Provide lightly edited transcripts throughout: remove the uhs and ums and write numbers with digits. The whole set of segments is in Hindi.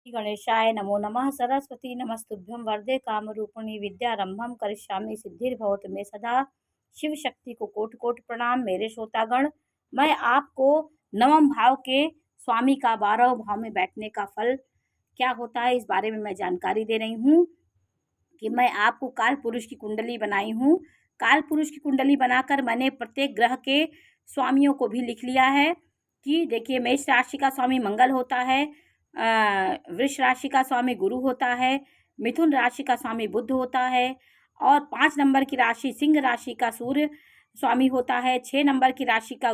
श्री गणेशाय नमो नमः। सरस्वती नमस्तुभ्यं वरदे कामरूपिणी विद्यारंभम करिष्यामि सिद्धिर्भवतु मे सदा। शिव शक्ति को कोटि कोटि प्रणाम। मेरे श्रोतागण, मैं आपको नवम भाव के स्वामी का 12 भाव में बैठने का फल क्या होता है इस बारे में मैं जानकारी दे रही हूँ कि मैं आपको काल पुरुष की कुंडली बनाई हूँ। काल पुरुष की कुंडली बनाकर मैंने प्रत्येक ग्रह के स्वामियों को भी लिख लिया है कि देखिए, मेष राशि का स्वामी मंगल होता है, वृष राशि का स्वामी गुरु होता है, मिथुन राशि का स्वामी बुध होता है, और 5 नंबर की राशि सिंह राशि का सूर्य स्वामी होता है, 6 नंबर की राशि का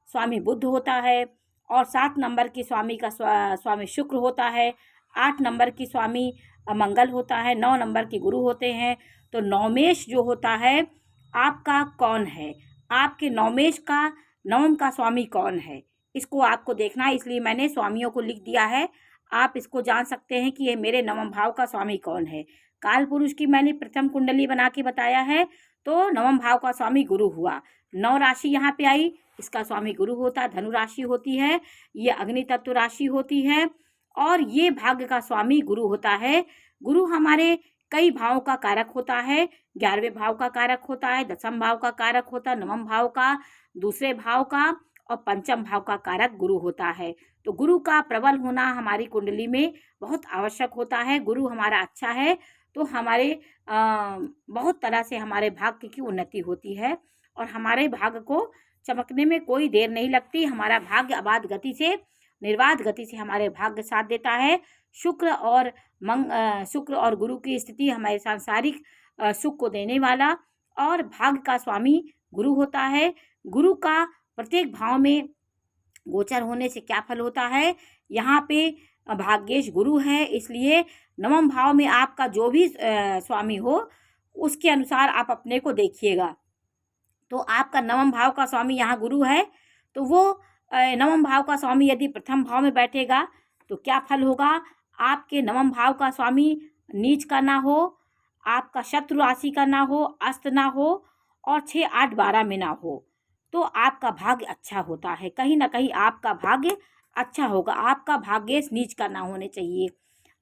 स्वामी बुध होता है, और 7 नंबर की स्वामी का स्वामी शुक्र होता है, 8 नंबर की स्वामी मंगल होता है, 9 नंबर के गुरु होते हैं। तो नवमेश जो होता है आपका कौन है, आपके नवमेश का नवम का स्वामी कौन है, इसको आपको देखना है। इसलिए मैंने स्वामियों को लिख दिया है। आप इसको जान सकते हैं कि ये मेरे नवम भाव का स्वामी कौन है। काल पुरुष की मैंने प्रथम कुंडली बना के बताया है, तो नवम भाव का स्वामी गुरु हुआ। 9 राशि यहाँ पे आई, इसका स्वामी गुरु होता है। धनु राशि होती है, ये अग्नि तत्व राशि होती है, और ये भाग्य का स्वामी गुरु होता है। गुरु हमारे कई भावों का कारक होता है। 11वें भाव का कारक होता है, 10वें भाव का कारक होता है, 9वें भाव का, दूसरे भाव का, और 5वें भाव का कारक गुरु होता है। तो गुरु का प्रबल होना हमारी कुंडली में बहुत आवश्यक होता है। गुरु हमारा अच्छा है तो हमारे बहुत तरह से हमारे भाग्य की उन्नति होती है, और हमारे भाग्य को चमकने में कोई देर नहीं लगती। हमारा भाग्य अबाध गति से, निर्बाध गति से हमारे भाग्य साथ देता है। शुक्र और गुरु की स्थिति हमारे सांसारिक सुख को देने वाला, और भाग्य का स्वामी गुरु होता है। गुरु का प्रत्येक भाव में गोचर होने से क्या फल होता है, यहाँ पे भाग्येश गुरु है, इसलिए नवम भाव में आपका जो भी स्वामी हो उसके अनुसार आप अपने को देखिएगा। तो आपका नवम भाव का स्वामी यहाँ गुरु है, तो वो नवम भाव का स्वामी यदि प्रथम भाव में बैठेगा तो क्या फल होगा। आपके नवम भाव का स्वामी नीच का ना हो, आपका शत्रु राशि का ना हो, अस्त ना हो, और 6, 8, 12 में ना हो, तो आपका भाग्य अच्छा होता है। कहीं ना कहीं आपका भाग्य अच्छा होगा। आपका भाग्य नीच का ना होने चाहिए।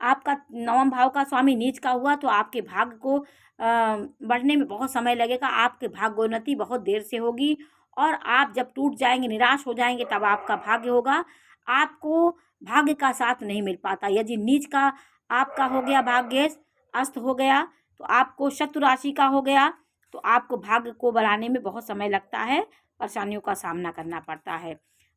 आपका नवम भाव का स्वामी नीच का हुआ तो आपके भाग्य को बढ़ने में बहुत समय लगेगा। आपके भाग्योन्नति बहुत देर से होगी, और आप जब टूट जाएंगे, निराश हो जाएंगे, तब आपका भाग्य होगा। आपको भाग्य का साथ नहीं मिल पाता। यदि नीच का आपका हो गया, भाग्य अस्त हो गया, तो आपको शत्रु राशि का हो गया, तो आपको भाग्य को बढ़ाने में बहुत समय लगता है, परेशानियों का सामना करना पड़ता है।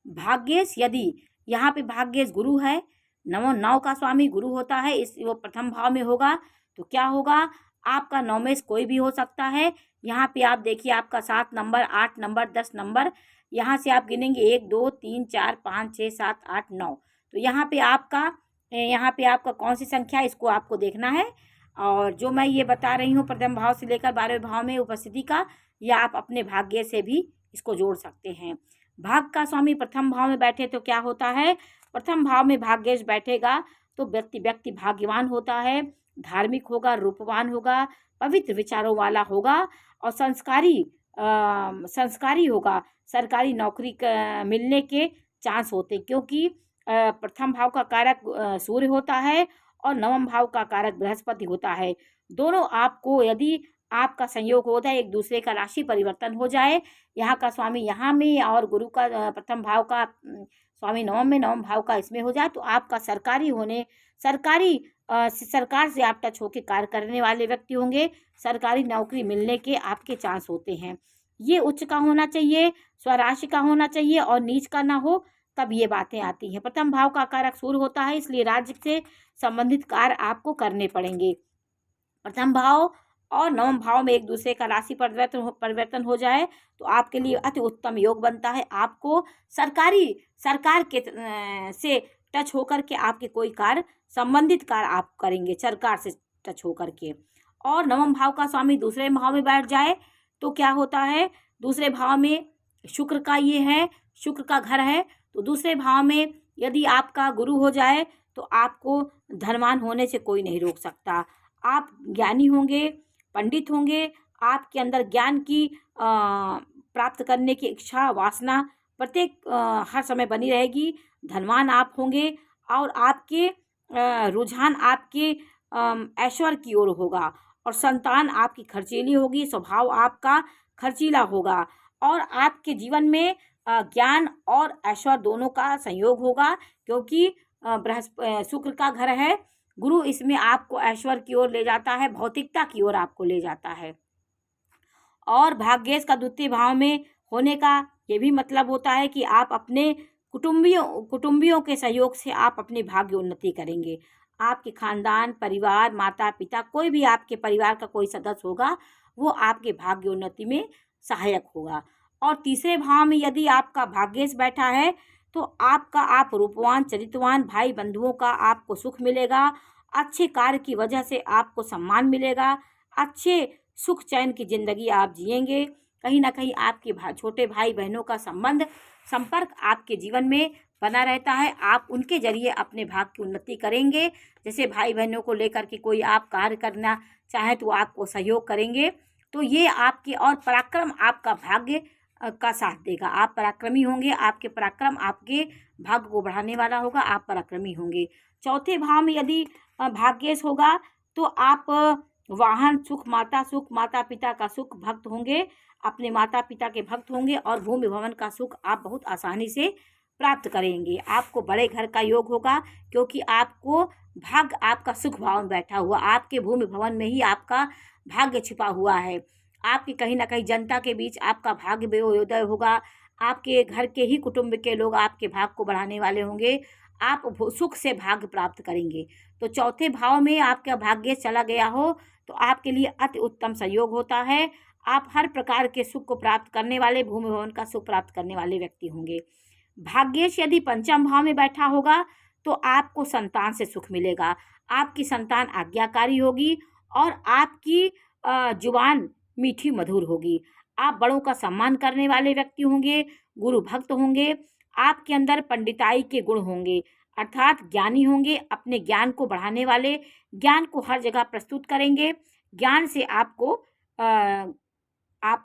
भाग्येश यदि यहाँ पे भाग्येश गुरु है, नौ का स्वामी गुरु होता है, इस वो प्रथम भाव में होगा, तो क्या होगा, आपका नवमेश कोई भी हो सकता है। यहाँ पे आप देखिए, आपका 7 नंबर, 8 नंबर, 10 नंबर, यहाँ से आप गिनेंगे 1, 2, 3, 4, 5, 6, 7, 8, 9। तो यहाँ पे आपका कौन सी संख्या है, इसको आपको देखना है। और जो मैं ये बता रही हूँ प्रथम भाव से लेकर 12वें भाव में उपस्थिति का, या आप अपने भाग्य से भी इसको जोड़ सकते हैं। भाग्य का स्वामी प्रथम भाव में बैठे तो क्या होता है, प्रथम भाव में भाग्येश बैठेगा तो व्यक्ति भाग्यवान होता है, धार्मिक होगा, रूपवान होगा, पवित्र विचारों वाला होगा, और संस्कारी होगा। सरकारी नौकरी मिलने के चांस होते, क्योंकि प्रथम भाव का कारक सूर्य होता है, और नवम भाव का कारक बृहस्पति होता है। दोनों आपको, यदि आपका संयोग होता है, एक दूसरे का राशि परिवर्तन हो जाए, यहाँ का स्वामी यहाँ में और गुरु का प्रथम भाव का स्वामी नवम में, नवम भाव का इसमें हो जाए, तो आपका सरकार से आप टच होकर कार्य करने वाले व्यक्ति होंगे। सरकारी नौकरी मिलने के आपके चांस होते हैं। ये उच्च का होना चाहिए, स्वराशि का होना चाहिए, और नीच का ना हो, तब ये बातें आती हैं। प्रथम भाव का कारक सूर्य होता है, इसलिए राज्य से संबंधित कार्य आपको करने पड़ेंगे। प्रथम भाव और नवम भाव में एक दूसरे का राशि परिवर्तन हो जाए तो आपके लिए अति उत्तम योग बनता है। आपको सरकार के से टच होकर के आपके कोई कार्य, संबंधित कार्य आप करेंगे सरकार से टच होकर के। और नवम भाव का स्वामी दूसरे भाव में बैठ जाए तो क्या होता है, दूसरे भाव में शुक्र का ये है, शुक्र का घर है, तो दूसरे भाव में यदि आपका गुरु हो जाए तो आपको धनवान होने से कोई नहीं रोक सकता। आप ज्ञानी होंगे, पंडित होंगे, आपके अंदर ज्ञान की प्राप्त करने की इच्छा, वासना प्रत्येक हर समय बनी रहेगी। धनवान आप होंगे, और आपके रुझान आपके ऐश्वर्य की ओर होगा और संतान आपकी खर्चीली होगी, स्वभाव आपका खर्चीला होगा और आपके जीवन में ज्ञान और ऐश्वर्य दोनों का संयोग होगा, क्योंकि शुक्र का घर है गुरु, इसमें आपको ऐश्वर्य की ओर ले जाता है, भौतिकता की ओर आपको ले जाता है। और भाग्येश का द्वितीय भाव में होने का ये भी मतलब होता है कि आप अपने कुटुंबियों के सहयोग से आप अपनी भाग्य उन्नति करेंगे। आपके खानदान, परिवार, माता पिता, कोई भी आपके परिवार का कोई सदस्य होगा, वो आपके भाग्य उन्नति में सहायक होगा। और तीसरे भाव में यदि आपका भाग्येश बैठा है तो आप रूपवान, चरित्रवान, भाई बंधुओं का आपको सुख मिलेगा, अच्छे कार्य की वजह से आपको सम्मान मिलेगा, अच्छे सुख चैन की जिंदगी आप जिएंगे। कहीं ना कहीं आपके छोटे भाई बहनों का संपर्क आपके जीवन में बना रहता है, आप उनके जरिए अपने भाग्य की उन्नति करेंगे। जैसे भाई बहनों को लेकर के कोई आप कार्य करना चाहे तो आपको सहयोग करेंगे, तो ये आपके और पराक्रम आपका भाग्य का साथ देगा। आप पराक्रमी होंगे, आपके पराक्रम आपके भाग्य को बढ़ाने वाला होगा, आप पराक्रमी होंगे। चौथे भाव में यदि भाग्येश होगा तो आप वाहन सुख, माता पिता का सुख भक्त होंगे, अपने माता पिता के भक्त होंगे और भूमि भवन का सुख आप बहुत आसानी से प्राप्त करेंगे। आपको बड़े घर का योग होगा, क्योंकि आपको भाग्य आपका सुख भाव में बैठा हुआ, आपके भूमि भवन में ही आपका भाग्य छिपा हुआ है। आपकी कहीं ना कहीं जनता के बीच आपका भाग्य विजयोदय होगा, आपके घर के ही कुटुंब के लोग आपके भाग्य को बढ़ाने वाले होंगे, आप सुख से भाग्य प्राप्त करेंगे। तो चौथे भाव में आपका भाग्य चला गया हो तो आपके लिए अति उत्तम संयोग होता है। आप हर प्रकार के सुख को प्राप्त करने वाले, भूमि भवन का सुख प्राप्त करने वाले व्यक्ति होंगे। भाग्येश यदि पंचम भाव में बैठा होगा तो आपको संतान से सुख मिलेगा, आपकी संतान आज्ञाकारी होगी और आपकी जुबान मीठी मधुर होगी। आप बड़ों का सम्मान करने वाले व्यक्ति होंगे, गुरु भक्त होंगे, आपके अंदर पंडिताई के गुण होंगे, अर्थात ज्ञानी होंगे, अपने ज्ञान को बढ़ाने वाले, ज्ञान को हर जगह प्रस्तुत करेंगे, ज्ञान से आपको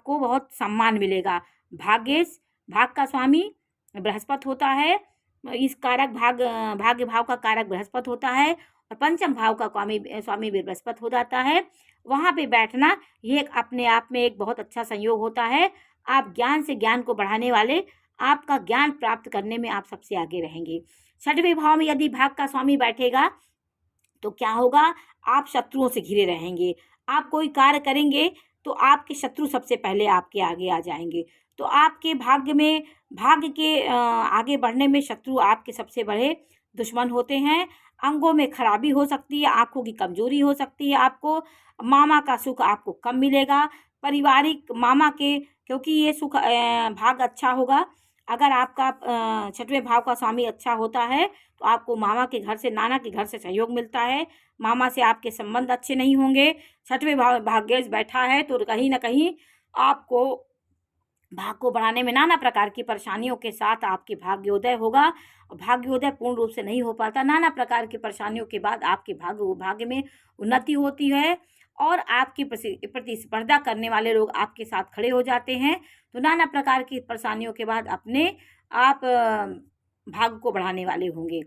बहुत सम्मान मिलेगा। भाग का स्वामी बृहस्पति होता है, इस कारक भाग्य भाव का कारक बृहस्पति होता है और पंचम भाव का स्वामी बृहस्पति हो जाता है। वहाँ पे बैठना ये अपने आप में एक बहुत अच्छा संयोग होता है। आप ज्ञान से ज्ञान को बढ़ाने वाले, आपका ज्ञान प्राप्त करने में आप सबसे आगे रहेंगे। छठवें भाव में यदि भाग का स्वामी बैठेगा तो क्या होगा, आप शत्रुओं से घिरे रहेंगे। आप कोई कार्य करेंगे तो आपके शत्रु सबसे पहले आपके आगे आ जाएंगे। तो आपके भाग्य के आगे बढ़ने में शत्रु आपके सबसे बड़े दुश्मन होते हैं। अंगों में खराबी हो सकती है, आंखों की कमजोरी हो सकती है, आपको मामा का सुख आपको कम मिलेगा। पारिवारिक मामा के, क्योंकि ये सुख भाग अच्छा होगा, अगर आपका छठवें भाव का स्वामी अच्छा होता है तो आपको मामा के घर से, नाना के घर से सहयोग मिलता है। मामा से आपके संबंध अच्छे नहीं होंगे। छठवें भाग्येश बैठा है तो कहीं ना कहीं आपको भाग को बढ़ाने में नाना प्रकार की परेशानियों के साथ आपके भाग्योदय होगा। भाग्योदय पूर्ण रूप से नहीं हो पाता, नाना प्रकार की परेशानियों के बाद आपके भाग्य में उन्नति होती है और आपकी प्रतिस्पर्धा करने वाले लोग आपके साथ खड़े हो जाते हैं। तो नाना प्रकार की परेशानियों के बाद अपने आप भाग्य को बढ़ाने वाले होंगे।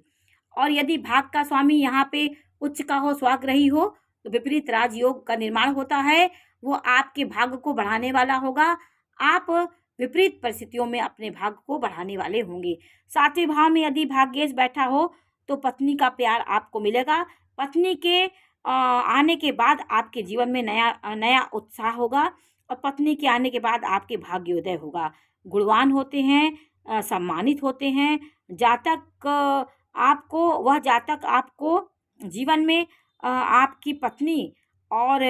और यदि भाग का स्वामी यहाँ पे उच्च का हो, स्वाग्रही हो, तो विपरीत राजयोग का निर्माण होता है, वो आपके भाग्य को बढ़ाने वाला होगा। आप विपरीत परिस्थितियों में अपने भाग्य को बढ़ाने वाले होंगे। सातवें भाव में यदि भाग्येश बैठा हो तो पत्नी का प्यार आपको मिलेगा। पत्नी के आने के बाद आपके जीवन में नया उत्साह होगा और पत्नी के आने के बाद आपके भाग्योदय होगा। गुणवान होते हैं, सम्मानित होते हैं। जातक आपको जीवन में आपकी पत्नी और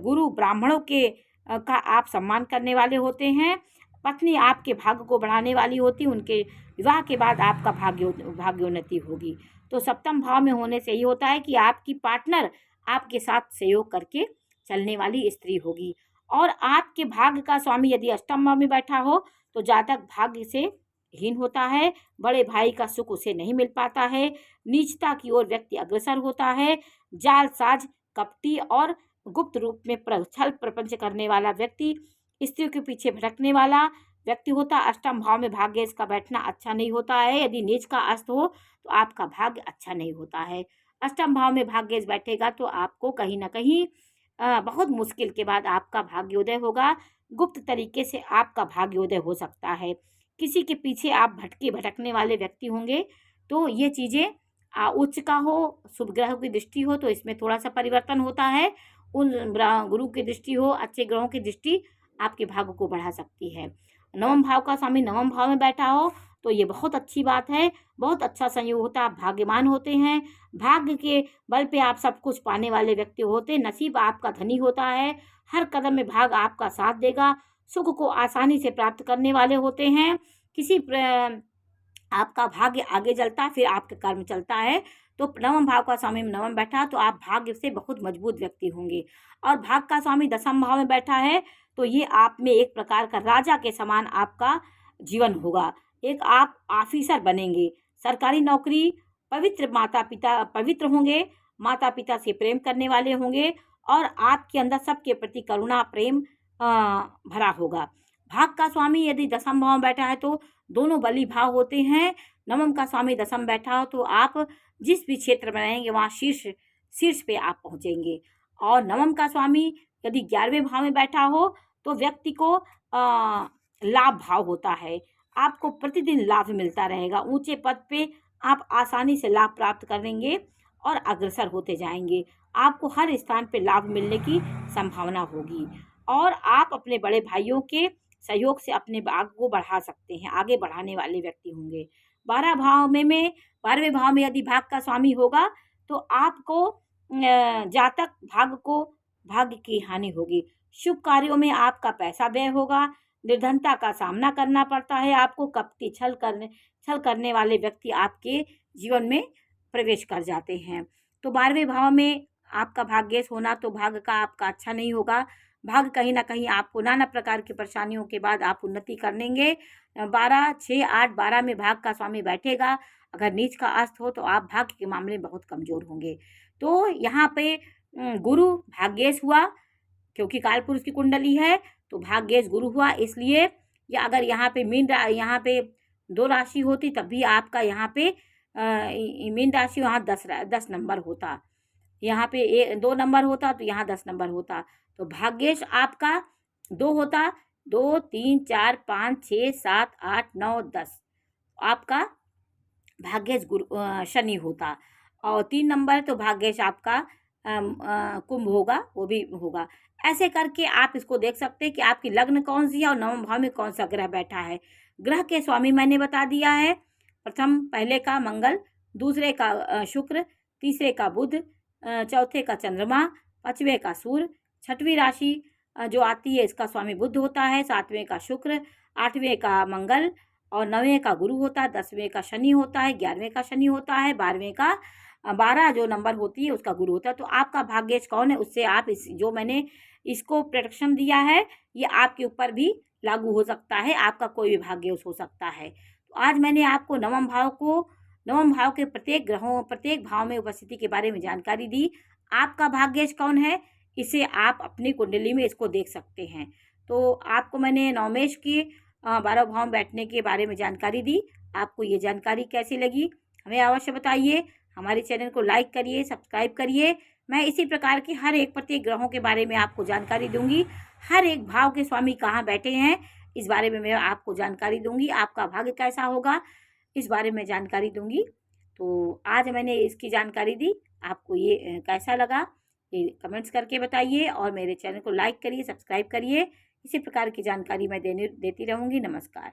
गुरु ब्राह्मणों के का आप सम्मान करने वाले होते हैं। पत्नी आपके भाग्य को बढ़ाने वाली होती, उनके विवाह के बाद आपका भाग्योन्नति होगी। तो सप्तम भाव में होने से ये होता है कि आपकी पार्टनर आपके साथ सहयोग करके चलने वाली स्त्री होगी। और आपके भाग्य का स्वामी यदि अष्टम भाव में बैठा हो तो जातक भाग्य से हीन होता है, बड़े भाई का सुख उसे नहीं मिल पाता है, नीचता की ओर व्यक्ति अग्रसर होता है, जालसाज, कपटी और गुप्त रूप में छल प्रपंच करने वाला व्यक्ति, स्त्रियों के पीछे भटकने वाला व्यक्ति होता। अष्टम भाव में भाग्य का बैठना अच्छा नहीं होता है। यदि नीच का अस्त हो तो आपका भाग्य अच्छा नहीं होता है। अष्टम भाव में भाग्येश बैठेगा तो आपको कहीं ना कहीं बहुत मुश्किल के बाद आपका भाग्योदय होगा। गुप्त तरीके से आपका भाग्योदय हो सकता है। किसी के पीछे आप भटकने वाले व्यक्ति होंगे, तो ये चीज़ें उच्च का हो, शुभ ग्रह की दृष्टि हो तो इसमें थोड़ा सा परिवर्तन होता है। उन गुरु की दृष्टि हो, अच्छे ग्रहों की दृष्टि आपके भाग्य को बढ़ा सकती है। नवम भाव का स्वामी नवम भाव में बैठा हो तो ये बहुत अच्छी बात है, बहुत अच्छा संयोग होता है, आप भाग्यवान होते हैं। भाग्य के बल पे आप सब कुछ पाने वाले व्यक्ति होते हैं। नसीब आपका धनी होता है, हर कदम में भाग आपका साथ देगा, सुख को आसानी से प्राप्त करने वाले होते हैं। आपका भाग्य आगे चलता है, फिर आपका कर्म चलता है। तो नवम भाव का स्वामी नवम बैठा तो आप भाग्य से बहुत मजबूत व्यक्ति होंगे। और भाग का स्वामी दसम भाव में बैठा है तो ये आप में एक प्रकार का राजा के समान आपका जीवन होगा। एक आप ऑफिसर बनेंगे, सरकारी नौकरी, पवित्र माता पिता पवित्र होंगे, माता पिता से प्रेम करने वाले होंगे और आपके अंदर सबके प्रति करुणा प्रेम भरा होगा। भाग का स्वामी यदि दसम भाव में बैठा है तो दोनों बली भाव होते हैं। नवम का स्वामी दसम बैठा हो तो आप जिस भी क्षेत्र में रहेंगे वहाँ शीर्ष पे आप पहुँचेंगे। और नवम का स्वामी यदि 11वें भाव में बैठा हो तो व्यक्ति को लाभ भाव होता है, आपको प्रतिदिन लाभ मिलता रहेगा। ऊंचे पद पे आप आसानी से लाभ प्राप्त करेंगे और अग्रसर होते जाएंगे। आपको हर स्थान पे लाभ मिलने की संभावना होगी और आप अपने बड़े भाइयों के सहयोग से अपने बाग को बढ़ा सकते हैं, आगे बढ़ाने वाले व्यक्ति होंगे। 12वें भाव में यदि भाग का स्वामी होगा तो आपको जातक भाग्य की हानि होगी। शुभ कार्यों में आपका पैसा व्यय होगा, निर्धनता का सामना करना पड़ता है आपको। कपटी छल करने वाले व्यक्ति आपके जीवन में प्रवेश कर जाते हैं। तो 12वें भाव में आपका भाग्येश होना तो भाग्य का आपका अच्छा नहीं होगा। भाग्य कहीं ना कहीं आपको नाना प्रकार की परेशानियों के बाद आप उन्नति कर लेंगे। 12, 6, 8, 12 में भाग का स्वामी बैठेगा, अगर नीच का अस्त हो तो आप भाग्य के मामले में बहुत कमजोर होंगे। तो यहाँ पे गुरु भाग्येश हुआ, क्योंकि काल पुरुष की कुंडली है तो भाग्येश गुरु हुआ। इसलिए या अगर यहाँ पे यहाँ पे 2 राशि होती तब भी आपका यहाँ पे मीन राशि वहाँ 10 नंबर होता, यहाँ पे 2 नंबर होता तो यहाँ 10 नंबर होता। तो भाग्येश आपका 2 होता, 2, 3, 4, 5, 6, 7, 8, 9, 10 आपका भाग्येश शनि होता। और 3 नंबर तो भाग्येश आपका कुंभ होगा, वो भी होगा। ऐसे करके आप इसको देख सकते हैं कि आपकी लग्न कौन सी है और नवम भाव में कौन सा ग्रह बैठा है। ग्रह के स्वामी मैंने बता दिया है। पहले का मंगल, दूसरे का शुक्र, तीसरे का बुध, चौथे का चंद्रमा, 5वें का सूर्य, 6वीं राशि जो आती है इसका स्वामी बुध होता है, 7वें का शुक्र, 8वें का मंगल और 9वें का गुरु होता है, 10वें का शनि होता है, 11वें का शनि होता है, 12वें का 12 जो नंबर होती है उसका गुरु होता है। तो आपका भाग्येश कौन है, उससे आप जो मैंने इसको प्रेडिक्शन दिया है ये आपके ऊपर भी लागू हो सकता है, आपका कोई भी भाग्येश हो सकता है। तो आज मैंने आपको नवम भाव के प्रत्येक भाव में उपस्थिति के बारे में जानकारी दी। आपका भाग्येश कौन है इसे आप अपनी कुंडली में इसको देख सकते हैं। तो आपको मैंने नवमेश की 12 भाव में बैठने के बारे में जानकारी दी। आपको ये जानकारी कैसी लगी हमें अवश्य बताइए। हमारे चैनल को लाइक करिए, सब्सक्राइब करिए। मैं इसी प्रकार के हर एक प्रत्येक ग्रहों के बारे में आपको जानकारी दूंगी। हर एक भाव के स्वामी कहाँ बैठे हैं इस बारे में मैं आपको जानकारी दूंगी। आपका भाग्य कैसा होगा इस बारे में जानकारी दूंगी। तो आज मैंने इसकी जानकारी दी, आपको ये कैसा लगा ये कमेंट्स करके बताइए और मेरे चैनल को लाइक करिए, सब्सक्राइब करिए। इसी प्रकार की जानकारी मैं देती रहूँगी। नमस्कार।